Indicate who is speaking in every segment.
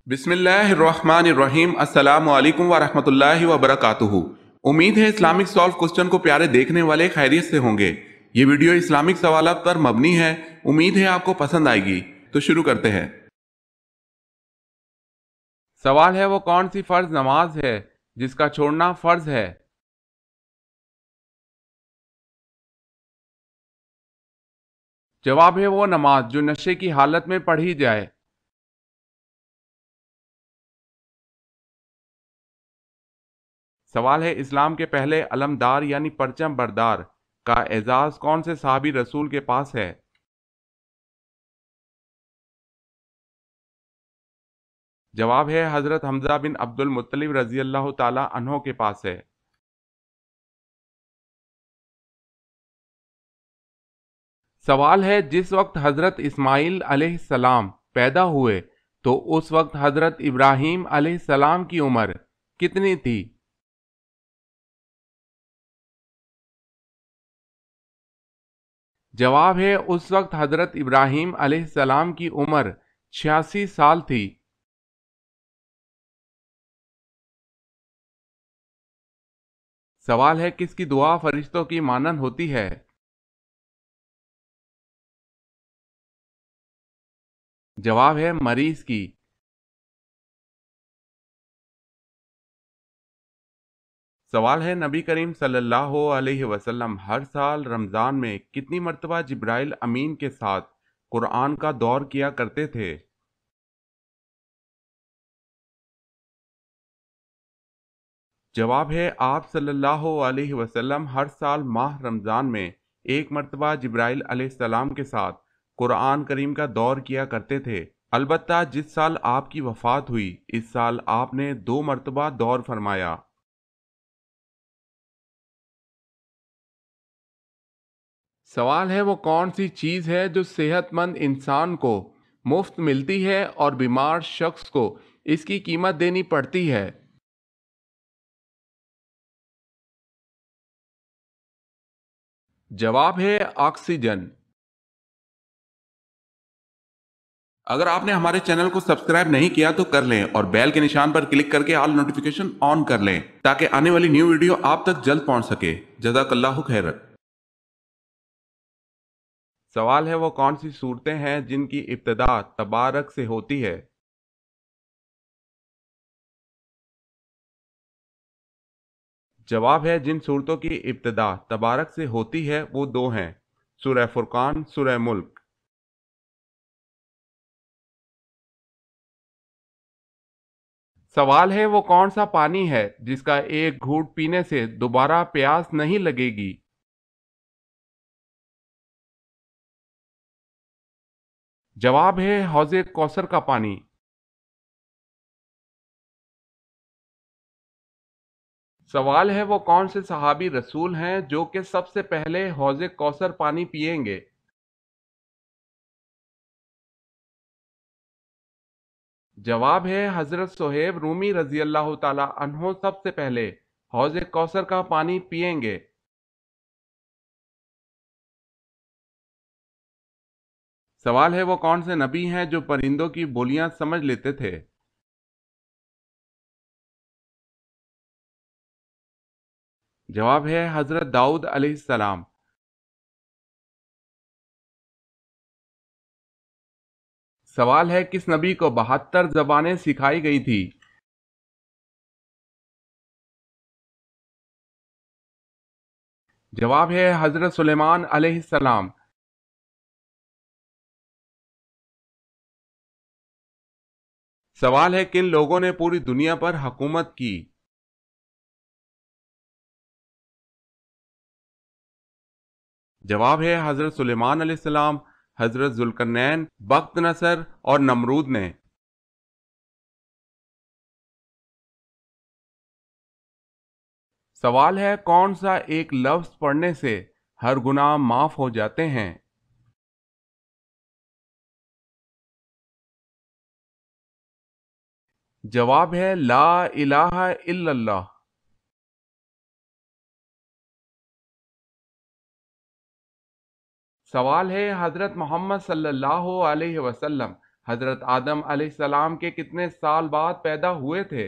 Speaker 1: بسم اللہ الرحمن الرحیم، السلام علیکم ورحمۃ اللہ وبرکاتہ۔ امید ہے اسلامک سالو کوسچن کو پیارے دیکھنے والے خیریت سے ہوں گے۔ یہ ویڈیو اسلامک سوالات پر مبنی ہے، امید ہے آپ کو پسند آئے گی۔ تو شروع کرتے ہیں۔ سوال ہے وہ کون سی فرض نماز ہے جس کا چھوڑنا فرض ہے؟ جواب ہے وہ نماز جو نشے کی حالت میں پڑھی جائے۔ سوال ہے اسلام کے پہلے علمدار یعنی پرچم بردار کا اعزاز کون سے صحابی رسول کے پاس ہے؟ جواب ہے حضرت حمزہ بن عبد المطلب رضی اللہ تعالی عنہ کے پاس ہے۔ سوال ہے جس وقت حضرت اسماعیل علیہ السلام پیدا ہوئے تو اس وقت حضرت ابراہیم علیہ السلام کی عمر کتنی تھی؟ جواب ہے اس وقت حضرت ابراہیم علیہ السلام کی عمر 86 سال تھی۔ سوال ہے کس کی دعا فرشتوں کی مانند ہوتی ہے؟ جواب ہے مریض کی۔ سوال ہے نبی کریم صلی اللہ علیہ وسلم ہر سال رمضان میں کتنی مرتبہ جبرائیل امین کے ساتھ قرآن کا دور کیا کرتے تھے؟ جواب ہے آپ صلی اللہ علیہ وسلم ہر سال ماہ رمضان میں ایک مرتبہ جبرائیل علیہ السلام کے ساتھ قرآن کریم کا دور کیا کرتے تھے۔ البتہ جس سال آپ کی وفات ہوئی اس سال آپ نے 2 مرتبہ دور فرمایا۔ سوال ہے وہ کون سی چیز ہے جو صحت مند انسان کو مفت ملتی ہے اور بیمار شخص کو اس کی قیمت دینی پڑتی ہے؟ جواب ہے آکسیجن۔ اگر آپ نے ہمارے چینل کو سبسکرائب نہیں کیا تو کر لیں اور بیل کے نشان پر کلک کر کے آل نوٹیفیکیشن آن کر لیں تاکہ آنے والی نیو ویڈیو آپ تک جلد پہنچ سکے۔ جزاک اللہ خیر۔ سوال ہے وہ کون سی صورتیں ہیں جن کی ابتدا تبارک سے ہوتی ہے؟ جواب ہے جن صورتوں کی ابتدا تبارک سے ہوتی ہے وہ 2 ہیں، سورہ فرقان، سورہ ملک۔ سوال ہے وہ کون سا پانی ہے جس کا ایک گھونٹ پینے سے دوبارہ پیاس نہیں لگے گی؟ جواب ہے حوض کوثر کا پانی۔ سوال ہے وہ کون سے صحابی رسول ہیں جو کہ سب سے پہلے حوض کوثر پانی پئیں گے؟ جواب ہے حضرت صہیب رومی رضی اللہ تعالی عنہ سب سے پہلے حوض کوثر کا پانی پئیں گے۔ سوال ہے وہ کون سے نبی ہیں جو پرندوں کی بولیاں سمجھ لیتے تھے؟ جواب ہے حضرت داؤد علیہ السلام۔ سوال ہے کس نبی کو 72 زبانیں سکھائی گئی تھی؟ جواب ہے حضرت سلیمان علیہ السلام۔ سوال ہے کن لوگوں نے پوری دنیا پر حکومت کی؟ جواب ہے حضرت سلیمان علیہ السلام، حضرت ذوالقرنین، بخت نصر اور نمرود نے۔ سوال ہے کون سا ایک لفظ پڑھنے سے ہر گناہ معاف ہو جاتے ہیں؟ جواب ہے لا الہ الا اللہ۔ سوال ہے حضرت محمد صلی اللہ علیہ وسلم حضرت آدم علیہ السلام کے کتنے سال بعد پیدا ہوئے تھے؟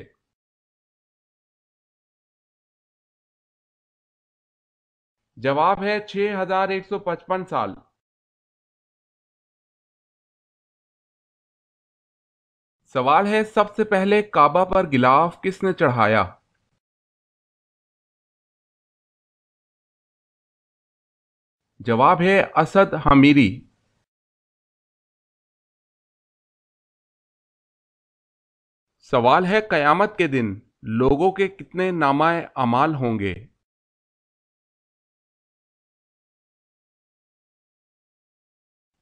Speaker 1: جواب ہے 6155 سال۔ سوال ہے سب سے پہلے کعبہ پر غلاف کس نے چڑھایا؟ جواب ہے اسد حمیری۔ سوال ہے قیامت کے دن لوگوں کے کتنے نامہ اعمال ہوں گے؟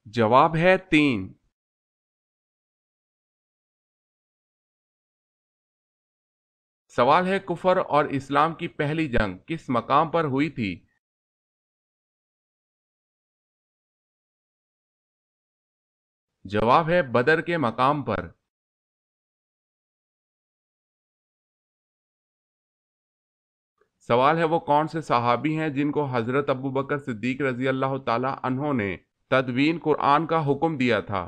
Speaker 1: جواب ہے 3۔ سوال ہے کفر اور اسلام کی پہلی جنگ کس مقام پر ہوئی تھی؟ جواب ہے بدر کے مقام پر۔ سوال ہے وہ کون سے صحابی ہیں جن کو حضرت ابوبکر صدیق رضی اللہ تعالی عنہ نے تدوین قرآن کا حکم دیا تھا؟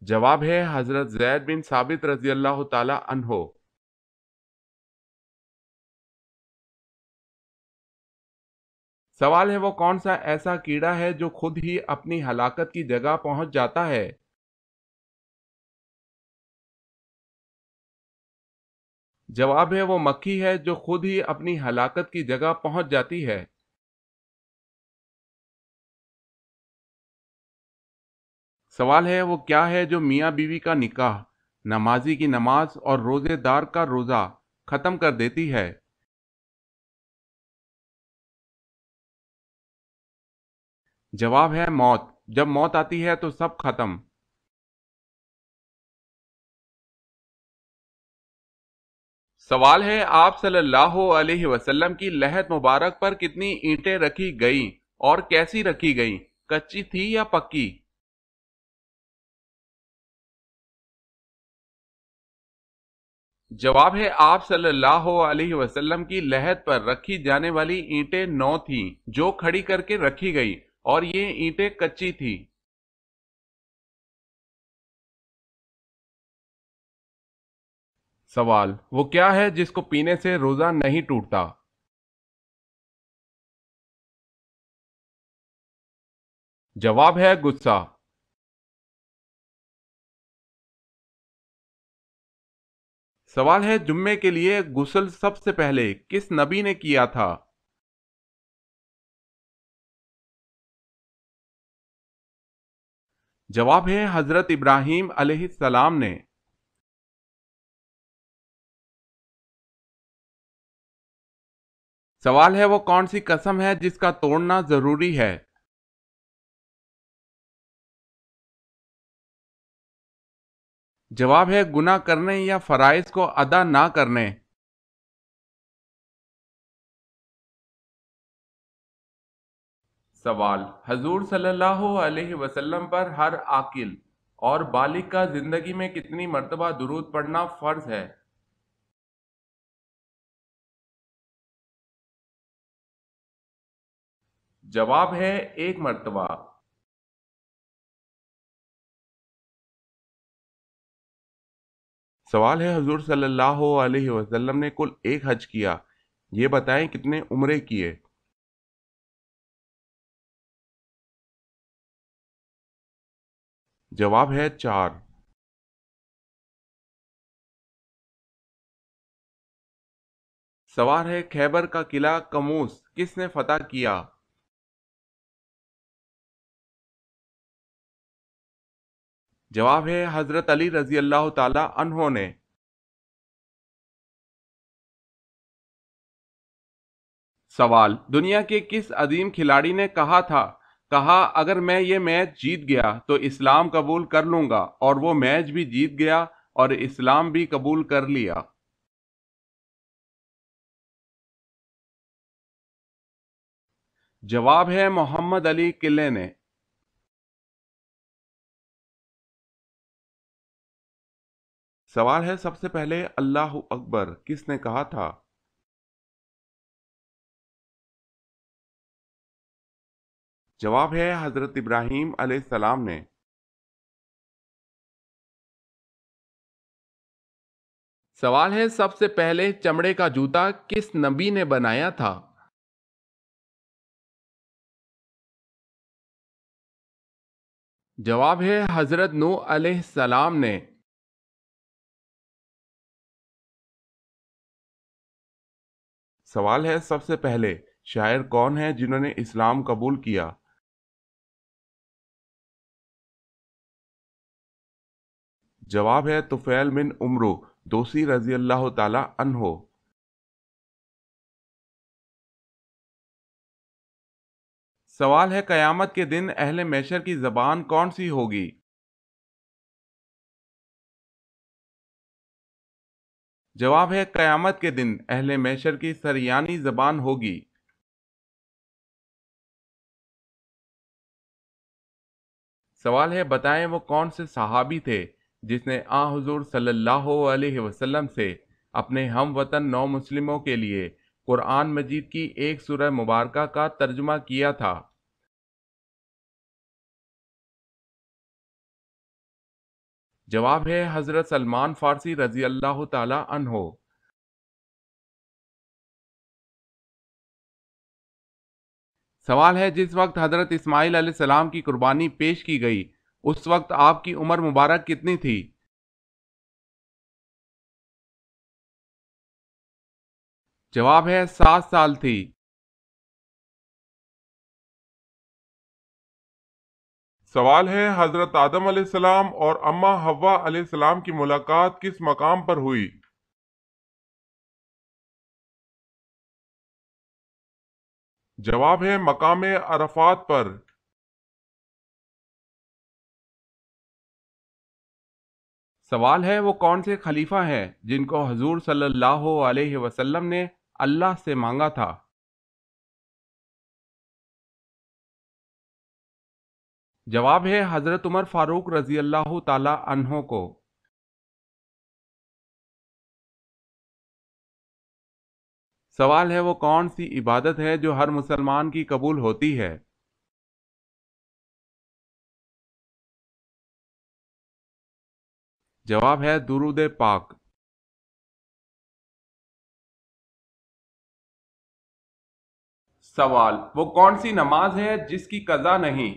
Speaker 1: جواب ہے حضرت زید بن ثابت رضی اللہ تعالی عنہ۔ سوال ہے وہ کون سا ایسا کیڑا ہے جو خود ہی اپنی ہلاکت کی جگہ پہنچ جاتا ہے؟ جواب ہے وہ مکھی ہے جو خود ہی اپنی ہلاکت کی جگہ پہنچ جاتی ہے۔ سوال ہے وہ کیا ہے جو میاں بیوی کا نکاح، نمازی کی نماز اور روزے دار کا روزہ ختم کر دیتی ہے؟ جواب ہے موت۔ جب موت آتی ہے تو سب ختم۔ سوال ہے آپ صلی اللہ علیہ وسلم کی لحد مبارک پر کتنی اینٹیں رکھی گئیں اور کیسی رکھی گئیں، کچی تھی یا پکی؟ جواب ہے آپ صلی اللہ علیہ وسلم کی لحد پر رکھی جانے والی اینٹیں 9 تھیں جو کھڑی کر کے رکھی گئی اور یہ اینٹیں کچی تھی۔ سوال وہ کیا ہے جس کو پینے سے روزہ نہیں ٹوٹتا؟ جواب ہے غصہ۔ سوال ہے جمعے کے لیے غسل سب سے پہلے کس نبی نے کیا تھا؟ جواب ہے حضرت ابراہیم علیہ السلام نے۔ سوال ہے وہ کون سی قسم ہے جس کا توڑنا ضروری ہے؟ جواب ہے گناہ کرنے یا فرائض کو ادا نہ کرنے۔ سوال حضور صلی اللہ علیہ وسلم پر ہر عاقل اور بالغ کا زندگی میں کتنی مرتبہ درود پڑھنا فرض ہے؟ جواب ہے 1 مرتبہ۔ سوال ہے حضور صلی اللہ علیہ وسلم نے کل 1 حج کیا، یہ بتائیں کتنے عمرے کیے؟ جواب ہے 4۔ سوال ہے خیبر کا قلعہ کموس کس نے فتح کیا؟ جواب ہے حضرت علی رضی اللہ تعالی عنہ نے۔ سوال دنیا کے کس عظیم کھلاڑی نے کہا اگر میں یہ میچ جیت گیا تو اسلام قبول کر لوں گا، اور وہ میچ بھی جیت گیا اور اسلام بھی قبول کر لیا؟ جواب ہے محمد علی قلعہ نے۔ سوال ہے سب سے پہلے اللہ اکبر کس نے کہا تھا؟ جواب ہے حضرت ابراہیم علیہ السلام نے۔
Speaker 2: سوال ہے سب سے پہلے چمڑے کا جوتا کس نبی نے بنایا تھا؟ جواب ہے حضرت نوح علیہ السلام نے۔
Speaker 1: سوال ہے سب سے پہلے شاعر کون ہیں جنہوں نے اسلام قبول کیا؟ جواب ہے طفیل بن عمرو دوسی رضی اللہ تعالی عنہ۔ سوال ہے قیامت کے دن اہل محشر کی زبان کون سی ہوگی؟ جواب ہے قیامت کے دن اہل محشر کی سریانی زبان ہوگی۔ سوال ہے بتائیں وہ کون سے صحابی تھے جس نے حضور صلی اللہ علیہ وسلم سے اپنے ہم وطن نو مسلموں کے لیے قرآن مجید کی ایک سورہ مبارکہ کا ترجمہ کیا تھا؟ جواب ہے حضرت سلمان فارسی رضی اللہ تعالی عنہ۔ سوال ہے جس وقت حضرت اسماعیل علیہ السلام کی قربانی پیش کی گئی اس وقت آپ کی عمر مبارک کتنی تھی؟ جواب ہے 7 سال تھی۔ سوال ہے حضرت آدم علیہ السلام اور اماں حوا علیہ السلام کی ملاقات کس مقام پر ہوئی؟ جواب ہے مقام عرفات پر۔ سوال ہے وہ کون سے خلیفہ ہیں جن کو حضور صلی اللہ علیہ وسلم نے اللہ سے مانگا تھا؟ جواب ہے حضرت عمر فاروق رضی اللہ تعالی عنہ کو۔ سوال ہے وہ کون سی عبادت ہے جو ہر مسلمان کی قبول ہوتی ہے؟ جواب ہے درود پاک۔ سوال وہ کون سی نماز ہے جس کی قضا نہیں؟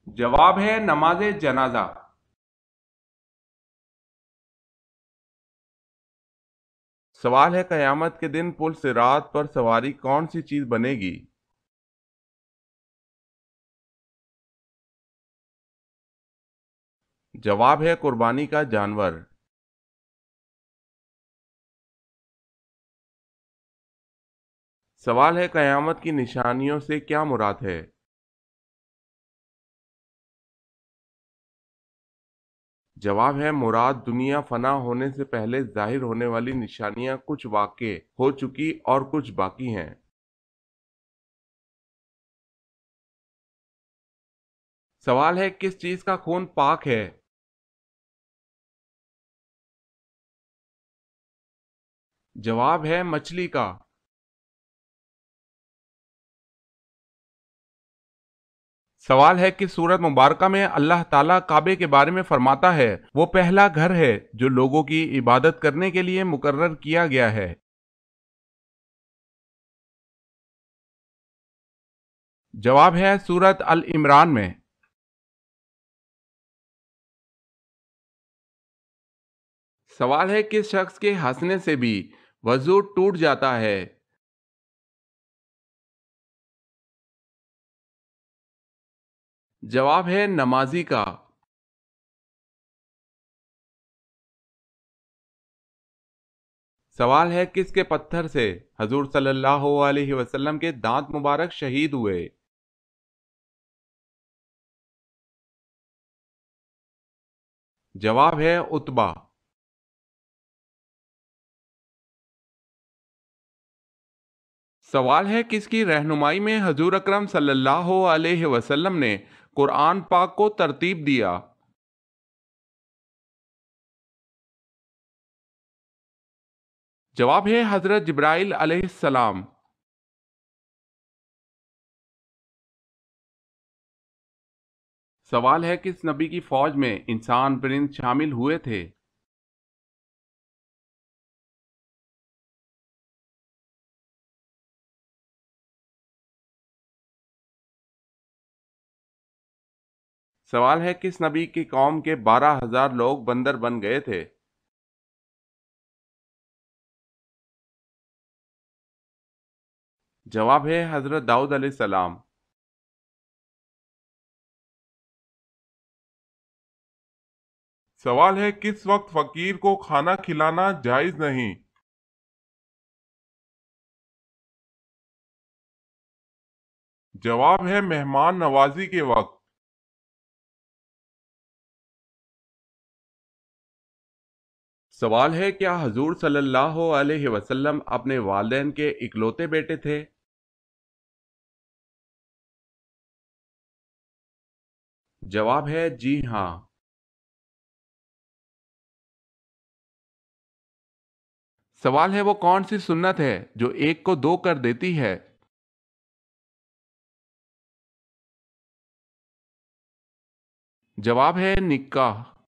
Speaker 1: جواب ہے نماز جنازہ۔ سوال ہے قیامت کے دن پل صراط پر سواری کون سی چیز بنے گی؟ جواب ہے قربانی کا جانور۔ سوال ہے قیامت کی نشانیوں سے کیا مراد ہے؟ جواب ہے مراد دنیا فنا ہونے سے پہلے ظاہر ہونے والی نشانیاں کچھ واقع ہو چکی اور کچھ باقی ہیں۔ سوال ہے کس چیز کا خون پاک ہے؟ جواب ہے مچھلی کا۔ سوال ہے کہ سورت مبارکہ میں اللہ تعالیٰ کعبے کے بارے میں فرماتا ہے وہ پہلا گھر ہے جو لوگوں کی عبادت کرنے کے لیے مقرر کیا گیا ہے۔ جواب ہے سورت ال عمران میں۔ سوال ہے کس شخص کے ہنسنے سے بھی وضو ٹوٹ جاتا ہے؟ جواب ہے نمازی کا۔ سوال ہے کس کے پتھر سے حضور صلی اللہ علیہ وسلم کے دانت مبارک شہید ہوئے؟ جواب ہے عتبہ۔ سوال ہے کس کی رہنمائی میں حضور اکرم صلی اللہ علیہ وسلم نے قرآن پاک کو ترتیب دیا؟
Speaker 2: جواب ہے حضرت جبرائیل علیہ السلام۔ سوال ہے کس نبی کی فوج میں انسان پرند شامل ہوئے تھے؟ سوال ہے کس نبی کی قوم کے 12,000 لوگ بندر بن گئے تھے؟ جواب ہے حضرت داؤد علیہ السلام۔
Speaker 1: سوال ہے کس وقت فقیر کو کھانا کھلانا جائز نہیں؟ جواب ہے مہمان نوازی کے وقت۔
Speaker 2: سوال ہے کیا حضور صلی اللہ علیہ وسلم اپنے والدین کے اکلوتے بیٹے تھے؟ جواب ہے جی ہاں۔ سوال ہے وہ کون سی سنت ہے جو ایک کو دو کر دیتی ہے؟ جواب ہے نکاح۔